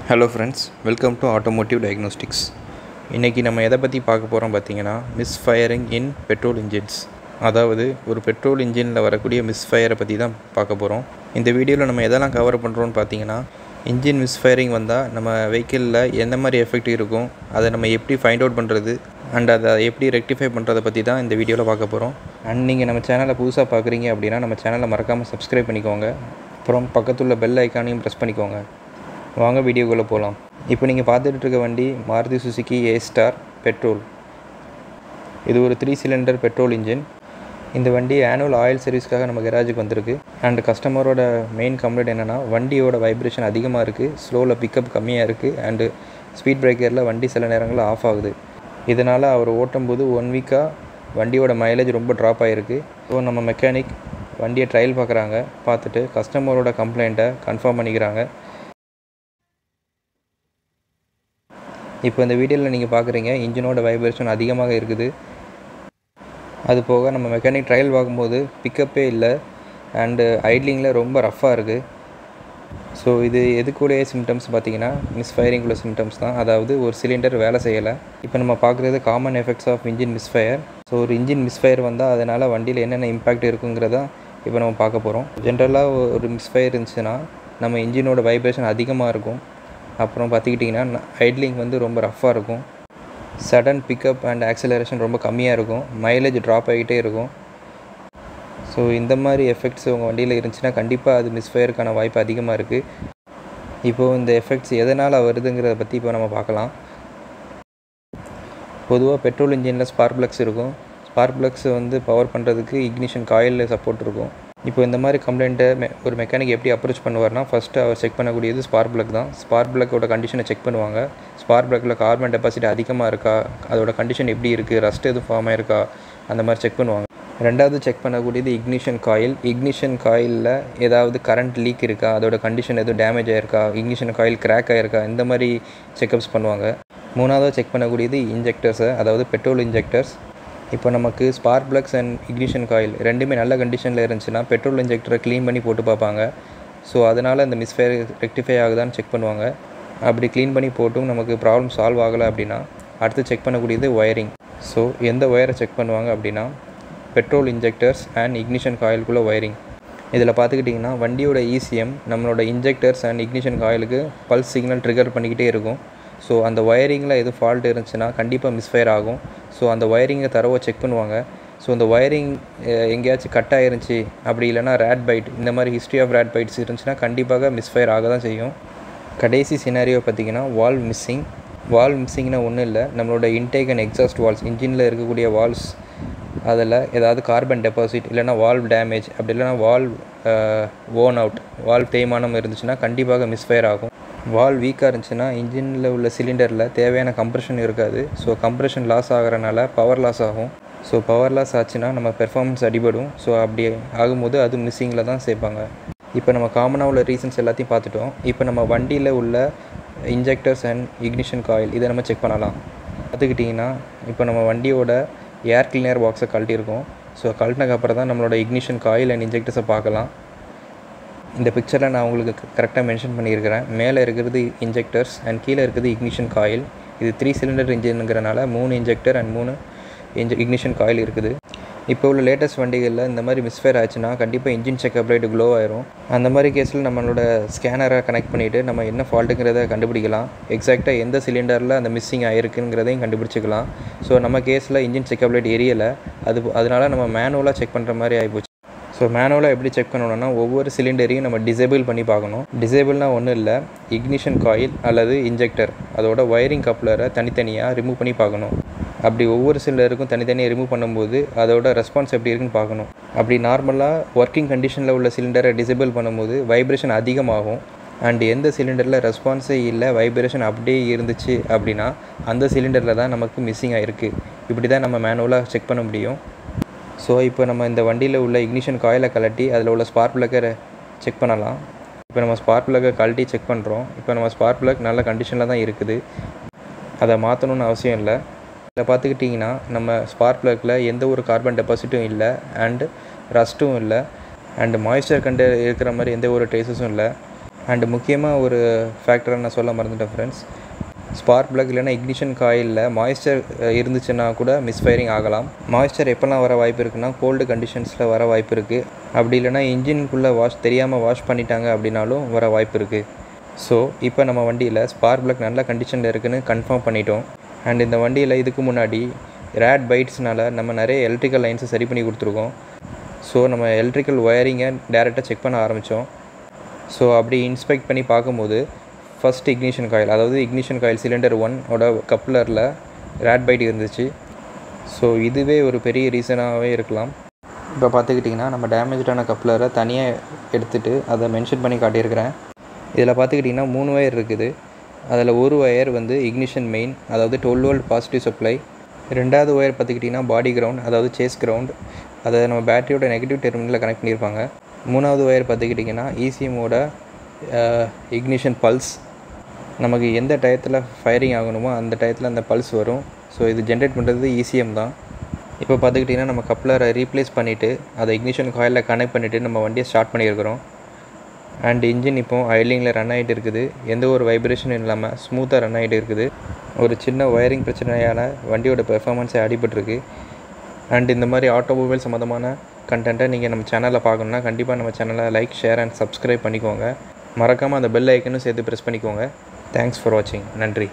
Hello friends, welcome to automotive diagnostics. இன்றைக்கி நம்ம எதை பற்றி பார்க்க போகிறோம் பார்த்தீங்கன்னா, மிஸ்ஃபயரிங் இன் பெட்ரோல் இன்ஜின்ஸ். அதாவது ஒரு பெட்ரோல் இன்ஜினில் வரக்கூடிய மிஸ்ஃபயரை பற்றி தான் பார்க்க போகிறோம். இந்த வீடியோவில் நம்ம எதெல்லாம் கவர் பண்ணுறோன்னு பார்த்தீங்கன்னா, இன்ஜின் மிஸ்ஃபயரிங் வந்தால் நம்ம வெஹிக்கிளில் எந்த மாதிரி எஃபெக்ட் இருக்கும், அதை நம்ம எப்படி ஃபைண்ட் அவுட் பண்ணுறது அண்ட் அதை எப்படி ரெக்டிஃபை பண்ணுறதை பற்றி தான் இந்த வீடியோவில் பார்க்க போகிறோம். அண்ட் நீங்கள் நம்ம சேனலை புதுசாக பார்க்குறீங்க அப்படின்னா நம்ம சேனலை மறக்காமல் சப்ஸ்கிரைப் பண்ணிக்கோங்க. அப்புறம் பக்கத்துள்ள பெல் ஐக்கானையும் ப்ரெஸ் பண்ணிக்கோங்க. வாங்க வீடியோக்குள்ளே போகலாம். இப்போ நீங்கள் பார்த்துட்டு இருக்க வண்டி மாருதி சுசுகி ஏ-ஸ்டார் பெட்ரோல். இது ஒரு 3 சிலிண்டர் பெட்ரோல் இன்ஜின். இந்த வண்டி ஆனுவல் ஆயில் சர்வீஸ்க்காக நம்ம கராஜுக்கு வந்திருக்கு. அண்ட் கஸ்டமரோட மெயின் கம்ப்ளைண்ட் என்னென்னா, வண்டியோட வைப்ரேஷன் அதிகமாக இருக்குது, ஸ்லோவில் பிக்கப் கம்மியாக இருக்குது, அண்டு ஸ்பீட் பிரேக்கரில் வண்டி சில நேரங்களில் ஆஃப் ஆகுது. இதனால் அவர் ஓட்டும்போது 1 வீக்காக வண்டியோட மைலேஜ் ரொம்ப ட்ராப் ஆகிருக்கு. ஸோ நம்ம மெக்கானிக் வண்டியை ட்ரையல் பார்க்குறாங்க. பார்த்துட்டு கஸ்டமரோட கம்ப்ளைண்ட்டை கன்ஃபார்ம் பண்ணிக்கிறாங்க. இப்போ இந்த வீடியோவில் நீங்கள் பார்க்குறீங்க, இன்ஜினோட வைப்ரேஷன் அதிகமாக இருக்குது. அது போக நம்ம மெக்கானிக் ட்ரையல் பார்க்கும்போது பிக்கப்பே இல்லை அண்டு ஐட்லிங்கில் ரொம்ப ரஃப்பாக இருக்குது. ஸோ இது எதுக்குள்ளே சிம்டம்ஸ் பார்த்தீங்கன்னா, மிஸ்ஃபயரிங்குள்ள சிம்டம்ஸ் தான். அதாவது ஒரு சிலிண்டர் வேலை செய்யலை. இப்போ நம்ம பார்க்குறது common effects of engine misfire. So ஒரு இன்ஜின் மிஸ்ஃபயர் வந்தால் அதனால் வண்டியில் என்னென்ன இம்பேக்ட் இருக்குங்கிறத இப்போ நம்ம பார்க்க போகிறோம். ஜென்ரலாக ஒரு மிஸ்ஃபயர் இருந்துச்சுன்னா நம்ம இன்ஜினோட வைப்ரேஷன் அதிகமாக இருக்கும். அப்புறம் பார்த்துக்கிட்டிங்கன்னா ஐட்லிங் ரொம்ப ரஃப்பாக இருக்கும். சடன் பிக்கப் அண்ட் ஆக்சிலரேஷன் ரொம்ப கம்மியாக இருக்கும். மைலேஜ் ட்ராப் ஆகிட்டே இருக்கும். ஸோ இந்த மாதிரி எஃபெக்ட்ஸ் உங்கள் வண்டியில் இருந்துச்சுன்னா கண்டிப்பாக அது மிஸ்ஃபயருக்கான வாய்ப்பு அதிகமாக இருக்குது. இப்போது இந்த எஃபெக்ட்ஸ் எதனால் வருதுங்கிறத பற்றி இப்போ நம்ம பார்க்கலாம். பொதுவாக பெட்ரோல் இன்ஜினில் ஸ்பார்க் ப்ளக்ஸ் இருக்கும். ஸ்பார்க் ப்ளக்ஸ் பவர் பண்ணுறதுக்கு இக்னிஷன் காயிலில் சப்போர்ட் இருக்கும். இப்போ இந்த மாதிரி கம்ப்ளைண்ட்டை ஒரு மெக்கானிக் எப்படி அப்ரோச் பண்ணுவார்னா, ஃபஸ்ட்டு அவர் செக் பண்ணக்கூடியது ஸ்பார்க் ப்ளக் தான். ஸ்பார்க் ப்ளக்கோட கண்டிஷனை செக் பண்ணுவாங்க. ஸ்பார்க் ப்ளக்கில் கார்பன் டெபாசிட் அதிகமாக இருக்கா, அதோட கண்டிஷன் எப்படி இருக்குது, ரஸ்ட் எதுவும் ஃபார்ம் ஆயிருக்கா, அந்த மாதிரி செக் பண்ணுவாங்க. ரெண்டாவது செக் பண்ணக்கூடியது இக்னிஷன் காயில். இக்னிஷன் காயிலில் ஏதாவது கரண்ட் லீக் இருக்கா, அதோட கண்டிஷன் எதுவும் டேமேஜ் ஆகிருக்கா, இக்னிஷன் காயில் கிராக் ஆகிருக்கா, இந்த மாதிரி செக்கப்ஸ் பண்ணுவாங்க. மூணாவது செக் பண்ணக்கூடியது இன்ஜெக்டர்ஸை, அதாவது பெட்ரோல் இன்ஜெக்டர்ஸ். இப்போ நமக்கு spark flux and ignition coil ரெண்டுமே நல்ல கண்டிஷனில் இருந்துச்சுன்னா பெட்ரோல் இன்ஜெக்டரை க்ளீன் பண்ணி போட்டு பார்ப்பாங்க. ஸோ அதனால் அந்த மிஸ்ஃபயர் ரெக்டிஃபை ஆகுதான்னு செக் பண்ணுவாங்க. அப்படி க்ளீன் பண்ணி போட்டும் நமக்கு ப்ராப்ளம் சால்வ் ஆகலை அப்படின்னா அடுத்து செக் பண்ணக்கூடியது ஒயரிங். ஸோ எந்த ஒயரை செக் பண்ணுவாங்க அப்படின்னா, பெட்ரோல் இன்ஜெக்டர்ஸ் அண்ட் இக்னிஷன் காயிலுக்குள்ளே ஒயரிங். இதில் பார்த்துக்கிட்டிங்கன்னா வண்டியோட ECM நம்மளோட இன்ஜெக்டர்ஸ் அண்ட் இக்னிஷன் காயிலுக்கு பல்ஸ் சிக்னல் ட்ரிகர் பண்ணிக்கிட்டே இருக்கும். ஸோ அந்த ஒயரிங்கில் எதுவும் ஃபால்ட் இருந்துச்சுன்னா கண்டிப்பாக மிஸ்ஃபயர் ஆகும். ஸோ அந்த ஒயரிங்கை தரவை செக் பண்ணுவாங்க. ஸோ அந்த ஒயரிங் எங்கேயாச்சும் கட் ஆயிருந்துச்சு, அப்படி இல்லைனா ரேட் பைட், இந்த மாதிரி ஹிஸ்ட்ரி ஆஃப் ரேட் பைட்ஸ் இருந்துச்சுன்னா கண்டிப்பாக மிஸ்ஃபயர் ஆக தான் செய்யும். கடைசி சினாரியோ பார்த்திங்கன்னா வால்வ் மிஸ்ஸிங். வால்வ் மிஸ்ஸிங்னா ஒன்றும் இல்லை, நம்மளோட இன்டேக் அண்ட் எக்ஸாஸ்ட் வால்ஸ், இன்ஜினில் இருக்கக்கூடிய வால்வ்ஸ், அதில் ஏதாவது கார்பன் டெபாசிட் இல்லைனா வால்வ் டேமேஜ், அப்படி இல்லைனா வால்வ் ஓன் அவுட், வால்வ் தேய்மானம் இருந்துச்சுன்னா கண்டிப்பாக மிஸ்ஃபயர் ஆகும். வால்வ் வீக்காக இருந்துச்சுன்னா இன்ஜினில் உள்ள சிலிண்டரில் தேவையான கம்ப்ரெஷன் இருக்காது. ஸோ கம்ப்ரெஷன் லாஸ் ஆகிறனால பவர் லாஸ் ஆகும். ஸோ பவர் லாஸ் ஆச்சுன்னா நம்ம பெர்ஃபார்மன்ஸ் அடிபடும். ஸோ அப்படி ஆகும்போது அது மிஸ்ஸிங்கில் தான் சேர்ப்பாங்க. இப்போ நம்ம காமனாக உள்ள ரீசன்ஸ் எல்லாத்தையும் பார்த்துட்டோம். இப்போ நம்ம வண்டியில் உள்ள இன்ஜெக்டர்ஸ் அண்ட் இக்னிஷன் காயில் இதை நம்ம செக் பண்ணலாம். பார்த்துக்கிட்டிங்கன்னா இப்போ நம்ம வண்டியோட ஏர் கிளீனர் பாக்ஸை கழட்டியிருக்கோம். ஸோ கழட்டினதுக்கப்புறம் தான் நம்மளோட இக்னிஷன் காயில் அண்ட் இன்ஜெக்டர்ஸை பார்க்கலாம். இந்த பிக்சரில் நான் உங்களுக்கு கரெக்டாக மென்ஷன் பண்ணியிருக்கிறேன். மேலே இருக்கிறது இன்ஜெக்டர்ஸ் அண்ட் கீழே இருக்கிறது இக்னிஷன் காயில். இது 3 சிலிண்டர் இன்ஜினுங்கிறனால 3 இன்ஜெக்டர் அண்ட் 3 இக்னிஷன் காயில் இருக்குது. இப்போ உள்ள லேட்டஸ்ட் வண்டிகளில் இந்த மாதிரி மிஸ்ஃபயர் ஆச்சுன்னா கண்டிப்பாக இன்ஜின் செக்அப் லைட் க்ளோ ஆயிரும். அந்த மாதிரி கேஸில் நம்மளோட ஸ்கேனரை கனெக்ட் பண்ணிவிட்டு நம்ம என்ன ஃபால்ட்டுங்கிறத கண்டுபிடிக்கலாம். எக்ஸாக்டாக எந்த சிலிண்டரில் அந்த மிஸ்ஸிங் ஆகிருக்குங்கிறதையும் கண்டுபிடிச்சிக்கலாம். ஸோ நம்ம கேஸில் இன்ஜின் செக்அப் லைட் எரியலை, அதனால் நம்ம மேனுவலாக செக் பண்ணுற மாதிரி ஆகிப்போச்சு. ஸோ மேனுவலாக எப்படி செக் பண்ணணும்னா, ஒவ்வொரு சிலிண்டரையும் நம்ம டிசேபிள் பண்ணி பார்க்கணும். டிசேபிள்னால் ஒன்றும் இல்லை, இக்னிஷன் காயில் அல்லது இன்ஜெக்டர் அதோட ஒயரிங் கப்ளரை தனித்தனியாக ரிமூவ் பண்ணி பார்க்கணும். அப்படி ஒவ்வொரு சிலிண்டருக்கும் தனித்தனியாக ரிமூவ் பண்ணும்போது அதோட ரெஸ்பான்ஸ் எப்படி இருக்குன்னு பார்க்கணும். அப்படி நார்மலாக ஒர்க்கிங் கண்டிஷனில் உள்ள சிலிண்டரை டிசேபிள் பண்ணும்போது வைப்ரேஷன் அதிகமாகும். அண்ட் எந்த சிலிண்டரில் ரெஸ்பான்ஸே இல்லை, வைப்ரேஷன் அப்படியே இருந்துச்சு அப்படின்னா அந்த சிலிண்டரில் தான் நமக்கு மிஸ்ஸிங் ஆகிருக்கு. இப்படி தான் நம்ம மேனுவலாக செக் பண்ண முடியும். ஸோ இப்போ நம்ம இந்த வண்டியில் உள்ள இக்னிஷன் காயிலை கழட்டி அதில் உள்ள ஸ்பார்க் ப்ளக்கை செக் பண்ணலாம். இப்போ நம்ம ஸ்பார்க் ப்ளக்கை கழட்டி செக் பண்ணுறோம். இப்போ நம்ம ஸ்பார்க் ப்ளக் நல்ல கண்டிஷனில் தான் இருக்குது, அதை மாற்றணுன்னு அவசியம் இல்லை. இதில் பார்த்துக்கிட்டிங்கன்னா நம்ம ஸ்பார்க் ப்ளக்கில் எந்த ஒரு கார்பன் டெபாசிட்டும் இல்லை அண்டு ரஸ்ட்டும் இல்லை அண்டு மாய்ஸ்சர் இருக்கிற மாதிரி எந்த ஒரு ட்ரேஸஸும் இல்லை. அண்டு முக்கியமாக ஒரு ஃபேக்டரை நான் சொல்ல மறந்துட்டேன் ஃப்ரெண்ட்ஸ். ஸ்பார்க் ப்ளக் இல்லைனா இக்னிஷன் காயிலில் மாய்ஸ்சர் இருந்துச்சுன்னா கூட மிஸ்ஃபயரிங் ஆகலாம். மாய்ஸ்சர் எப்போல்லாம் வர வாய்ப்பு இருக்குன்னா கோல்டு கண்டிஷன்ஸில் வர வாய்ப்பு இருக்குது. அப்படி இல்லைனா இன்ஜினுக்குள்ளே தெரியாமல் வாஷ் பண்ணிட்டாங்க அப்படின்னாலும் வர வாய்ப்பு இருக்குது. ஸோ இப்போ நம்ம வண்டியில் ஸ்பார்க் ப்ளக் நல்ல கண்டிஷனில் இருக்குதுன்னு கன்ஃபார்ம் பண்ணிட்டோம். அண்ட் இந்த வண்டியில் இதுக்கு முன்னாடி ரேட் பைட்ஸ்னால் நம்ம நிறைய எலக்ட்ரிக்கல் லைன்ஸை சரி பண்ணி கொடுத்துருக்கோம். ஸோ நம்ம எலக்ட்ரிக்கல் ஒயரிங்கை டேரெக்டாக செக் பண்ண ஆரம்பித்தோம். ஸோ அப்படி இன்ஸ்பெக்ட் பண்ணி பார்க்கும்போது ஃபஸ்ட் இக்னிஷன் காயில், அதாவது இக்னிஷன் காயில் சிலிண்டர் 1 கப்ளரில் ரேட் பைட் இருந்துச்சு. ஸோ இதுவே ஒரு பெரிய ரீசனாகவே இருக்கலாம். இப்போ பார்த்துக்கிட்டிங்கன்னா நம்ம டேமேஜான கப்ளரை தனியாக எடுத்துகிட்டு அதை மென்ஷன் பண்ணி காட்டியிருக்கிறேன். இதில் பார்த்துக்கிட்டிங்கன்னா 3 ஒயர் இருக்குது. அதில் ஒரு ஒயர் வந்து இக்னிஷன் மெயின், அதாவது 12 வோல்ட் பாசிட்டிவ் சப்ளை. ரெண்டாவது ஒயர் பார்த்துக்கிட்டிங்கன்னா பாடி கிரவுண்ட், அதாவது சேஸ் கிரவுண்ட், அதை நம்ம பேட்டரியோட நெகட்டிவ் டெர்மினலில் கனெக்ட் பண்ணியிருப்பாங்க. மூணாவது ஒயர் பார்த்துக்கிட்டிங்கன்னா இசிஎம்மோட இக்னிஷன் பல்ஸ். நமக்கு எந்த டயத்தில் ஃபயரிங் ஆகணுமோ அந்த டயத்தில் அந்த பல்ஸ் வரும். ஸோ இது ஜென்ரேட் பண்ணுறது இசிஎம் தான். இப்போ பார்த்துக்கிட்டிங்கன்னா நம்ம கப்ளரை ரீப்ளேஸ் பண்ணிவிட்டு அதை இக்னிஷன் காயிலில் கனெக்ட் பண்ணிவிட்டு நம்ம வண்டியை ஸ்டார்ட் பண்ணியிருக்கிறோம். அண்ட் இன்ஜின் இப்போது ஐட்லிங்கில் ரன் ஆகிட்டு இருக்குது. எந்த ஒரு வைப்ரேஷனும் இல்லாமல் ஸ்மூத்தாக ரன் ஆகிட்டு இருக்குது. ஒரு சின்ன ஒயரிங் பிரச்சனையால் வண்டியோட பெர்ஃபார்மன்ஸை அடிபட்டிருக்கு. அண்ட் இந்த மாதிரி ஆட்டோமொபைல் சம்மந்தமான கண்டென்ட்டை நீங்கள் நம்ம சேனலில் பார்க்கணுன்னா கண்டிப்பாக நம்ம சேனலை லைக், ஷேர் அண்ட் சப்ஸ்கிரைப் பண்ணிக்கோங்க. மறக்காமல் அந்த பெல் ஐக்கனும் சேர்த்து ப்ரெஸ் பண்ணிக்கோங்க. தேங்க்ஸ் ஃபார் வாட்சிங். நன்றி.